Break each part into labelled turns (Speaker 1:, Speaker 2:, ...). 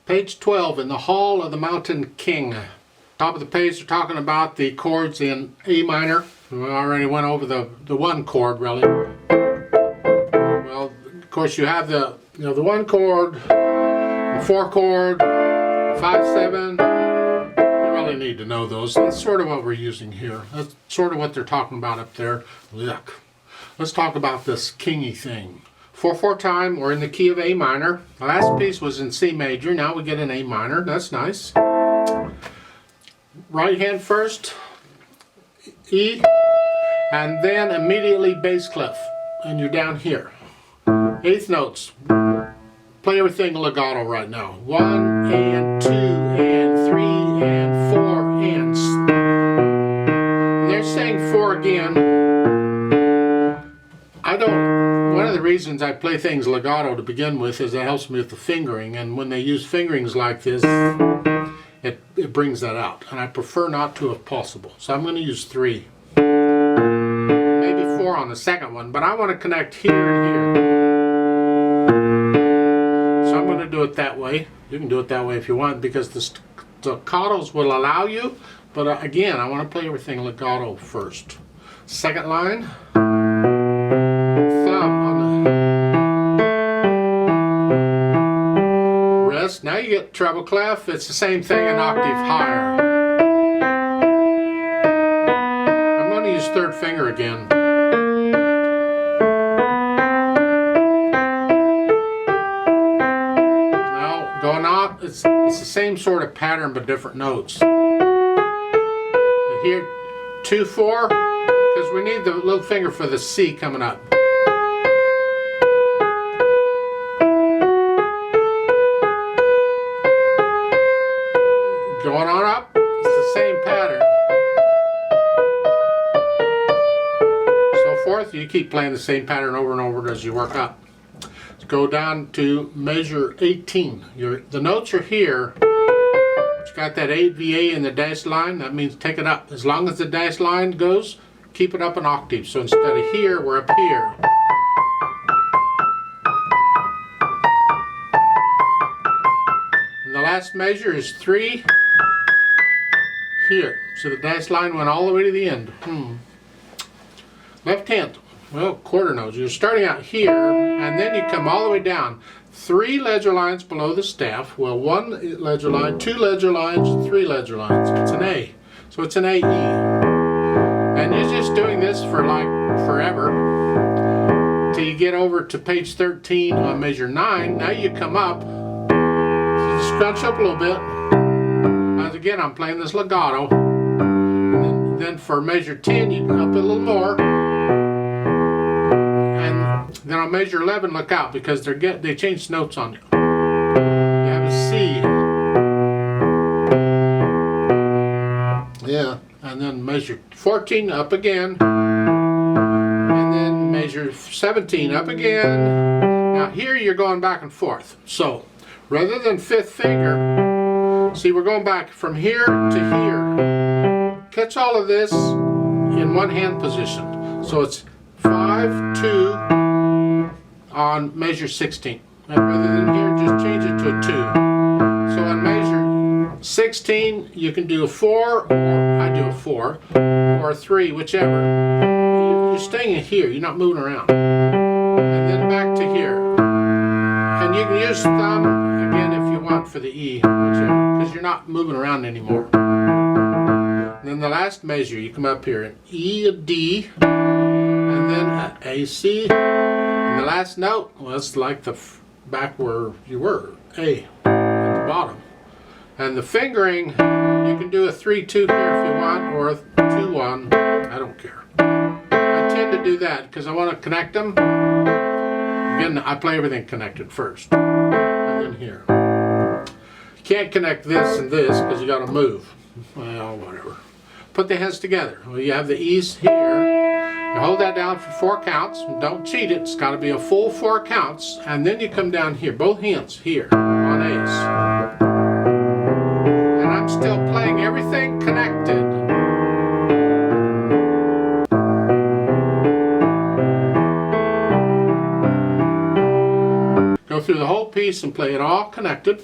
Speaker 1: Page 12 in the Hall of the Mountain King. Top of the page they're talking about the chords in A minor. We already went over the one chord really. Well, of course you have the the one chord, the 4 chord, 5/7. You really need to know those. That's sort of what we're using here. That's sort of what they're talking about up there. Look. Let's talk about this kingy thing. 4/4 time, we're in the key of A minor. The last piece was in C major, now we get an A minor, that's nice. Right hand first, E, and then immediately bass clef, and you're down here. 8th notes. Play everything legato right now. 1 and 2 and 3 and 4 and... They're saying 4 again. One of the reasons I play things legato to begin with is it helps me with the fingering, and when they use fingerings like this, it brings that out, and I prefer not to if possible. So I'm going to use 3. Maybe 4 on the second one, but I want to connect here and here. So I'm going to do it that way. You can do it that way if you want, because the staccatos will allow you, but again, I want to play everything legato first. Second line. Now you get treble clef. It's the same thing, an octave higher. I'm going to use 3rd finger again. Now going out, it's the same sort of pattern but different notes. Here 2/4, because we need the little finger for the C coming up. Going on up, it's the same pattern. So forth, you keep playing the same pattern over and over as you work up. Let's go down to measure 18. The notes are here. It's got that 8 VA in the dash line. That means take it up. As long as the dash line goes, keep it up an octave. So instead of here, we're up here. And the last measure is 3. Here, so the dash line went all the way to the end. Left hand, well, quarter notes. You're starting out here, and then you come all the way down. 3 ledger lines below the staff. Well, 1 ledger line, 2 ledger lines, 3 ledger lines. It's an A, so it's an AE. And you're just doing this for like forever till you get over to page 13 on measure 9. Now you come up, so you scrunch up a little bit. Again, I'm playing this legato, and then for measure 10 you go up a little more, and then on measure 11 look out, because they changed notes on you. You have a C, yeah, and then measure 14 up again, and then measure 17 up again. Now here you're going back and forth, so rather than 5th finger, see, we're going back from here to here. Catch all of this in one hand position. So it's 5/2 on measure 16. And rather than here, just change it to a 2. So on measure 16, you can do a 4, or I do a 4, or a 3, whichever. You're staying here, you're not moving around. And then back to here. And you can use thumb again if you want for the E, because you're not moving around anymore. And then the last measure, you come up here, an E, a D, and then a C. And the last note, well, it's like the back where you were, A, at the bottom. And the fingering, you can do a 3/2 here if you want, or a 2/1, I don't care. I tend to do that because I want to connect them. Again, I play everything connected first, and then here. You can't connect this and this because you got to move. Well, whatever. Put the hands together. Well, you have the E's here. You hold that down for 4 counts. Don't cheat it. It's got to be a full 4 counts, and then you come down here, both hands here on A's. And I'm still playing everything connected. Go through the whole piece and play it all connected.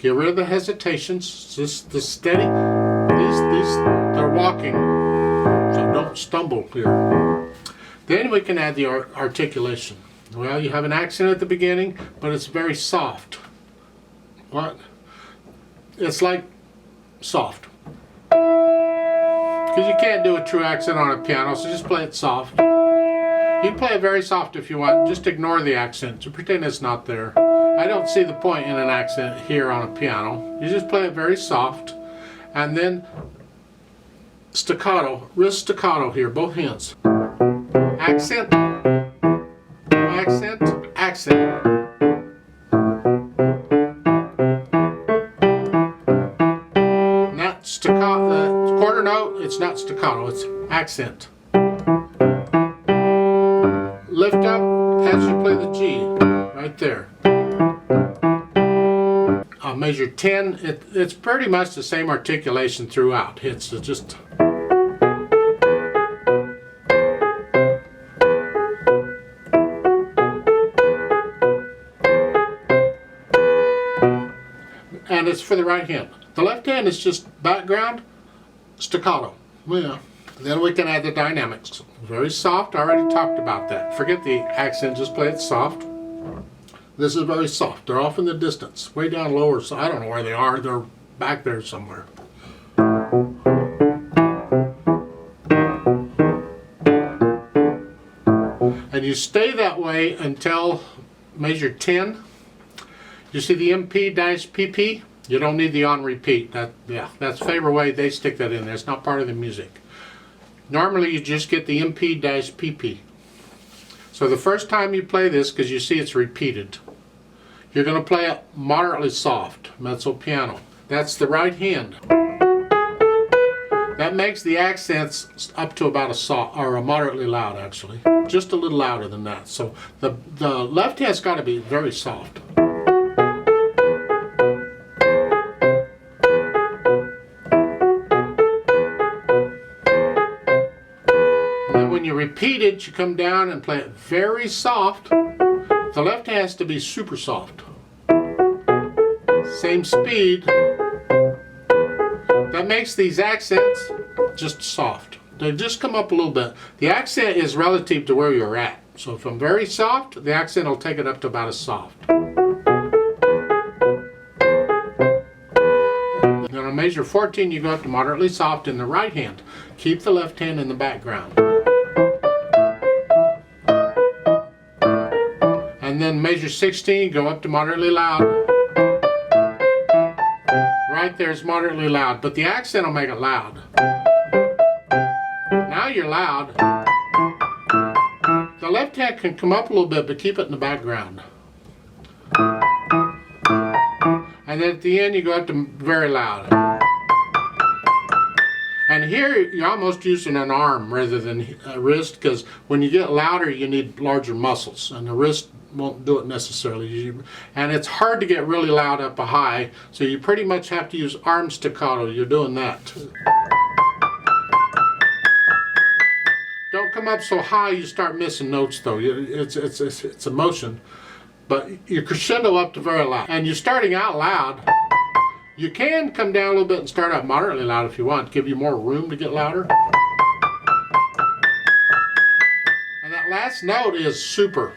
Speaker 1: Get rid of the hesitations. Just the steady. These they're walking, so don't stumble here. Then we can add the articulation. Well, you have an accent at the beginning, but it's very soft. What? It's like soft. Because you can't do a true accent on a piano, so just play it soft. You can play it very soft if you want. Just ignore the accent. So pretend it's not there. I don't see the point in an accent here on a piano. You just play it very soft. And then staccato, wrist staccato here, both hands. Accent, accent, accent. Not staccato, the quarter note, it's not staccato, it's accent. Lift up as you play the G, right there. I'll measure 10. It's pretty much the same articulation throughout. It's just... And it's for the right hand. The left hand is just background, staccato. Yeah. Then we can add the dynamics. Very soft, I already talked about that. Forget the accent, just play it soft. This is very soft. They're off in the distance, way down lower, so I don't know where they are. They're back there somewhere. And you stay that way until measure 10. You see the MP-PP? You don't need the on repeat. That's Faber way. They stick that in there. It's not part of the music. Normally you just get the MP-PP. So the first time you play this, because you see it's repeated, you're going to play it moderately soft, mezzo piano. That's the right hand. That makes the accents up to about a soft, or a moderately loud actually. Just a little louder than that. So the left hand's got to be very soft. When you repeat it, you come down and play it very soft. The left has to be super soft. Same speed. That makes these accents just soft. They just come up a little bit. The accent is relative to where you're at. So if I'm very soft, the accent will take it up to about as soft. Then on measure 14, you go up to moderately soft in the right hand. Keep the left hand in the background. And then measure 16, go up to moderately loud. Right there's moderately loud, but the accent will make it loud. Now you're loud. The left hand can come up a little bit, but keep it in the background. And then at the end you go up to very loud. And here you're almost using an arm rather than a wrist, because when you get louder you need larger muscles, and the wrist won't do it necessarily. And it's hard to get really loud up a high, so you pretty much have to use arm staccato. You're doing that. Don't come up so high you start missing notes though. It's a motion. But you crescendo up to very loud. And you're starting out loud. You can come down a little bit and start out moderately loud if you want, give you more room to get louder. And that last note is super.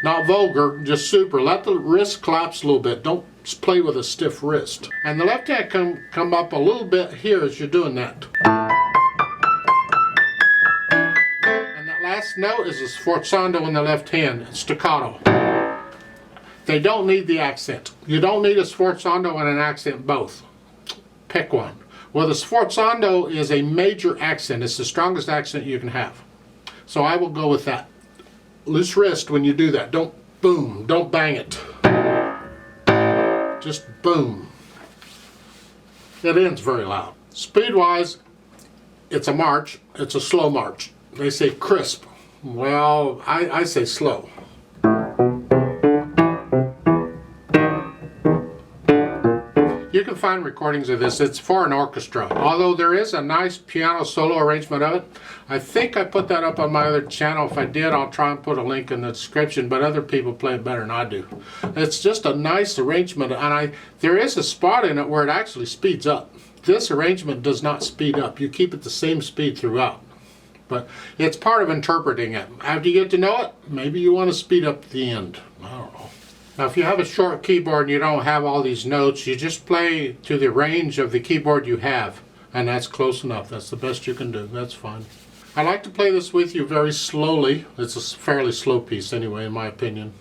Speaker 1: Not vulgar, just super. Let the wrist collapse a little bit. Don't play with a stiff wrist. And the left hand can come up a little bit here as you're doing that. And that last note is a sforzando in the left hand, staccato. They don't need the accent. You don't need a sforzando and an accent both. Pick one. Well, the sforzando is a major accent. It's the strongest accent you can have. So I will go with that. Loose wrist when you do that. Don't boom. Don't bang it. Just boom. It ends very loud. Speed-wise, it's a march. It's a slow march. They say crisp. Well, I say slow. You You can find recordings of this. It's for an orchestra. Although there is a nice piano solo arrangement of it. I think I put that up on my other channel. If I did, I'll try and put a link in the description, but other people play it better than I do. It's just a nice arrangement, and there is a spot in it where it actually speeds up. This arrangement does not speed up. You keep it the same speed throughout. But it's part of interpreting it. After you get to know it, maybe you want to speed up at the end. I don't know. Now, if you have a short keyboard and you don't have all these notes, you just play to the range of the keyboard you have. And that's close enough. That's the best you can do. That's fine. I like to play this with you very slowly. It's a fairly slow piece anyway, in my opinion.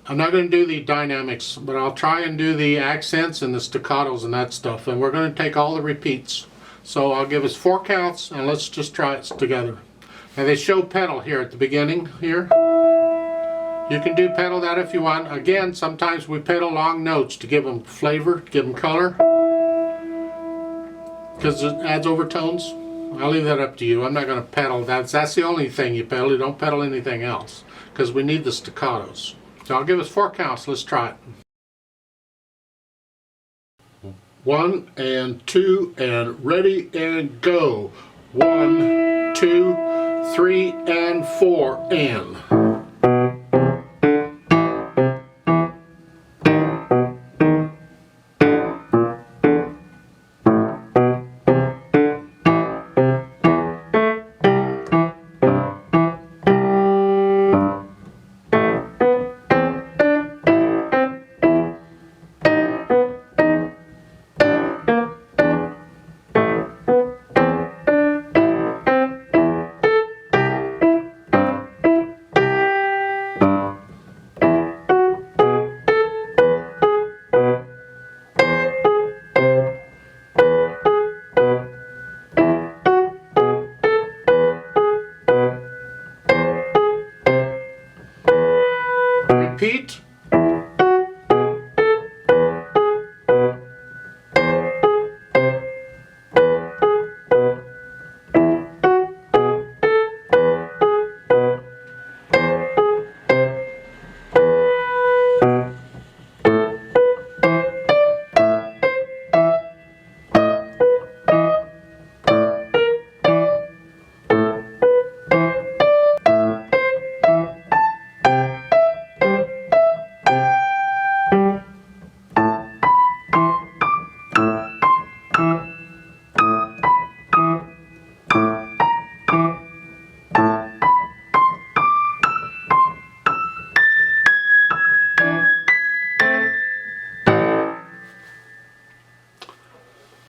Speaker 1: I'm not going to do the dynamics, but I'll try and do the accents and the staccatos and that stuff. And we're going to take all the repeats. So I'll give us 4 counts, and let's just try it together. Now they show pedal here at the beginning here. You can do pedal that if you want. Again, sometimes we pedal long notes to give them flavor, to give them color, because it adds overtones. I'll leave that up to you. I'm not going to pedal. That's the only thing you pedal. You don't pedal anything else, because we need the staccatos. So I'll give us 4 counts. Let's try it. 1 and 2 and ready and go. 1, 2, 3 and 4 and.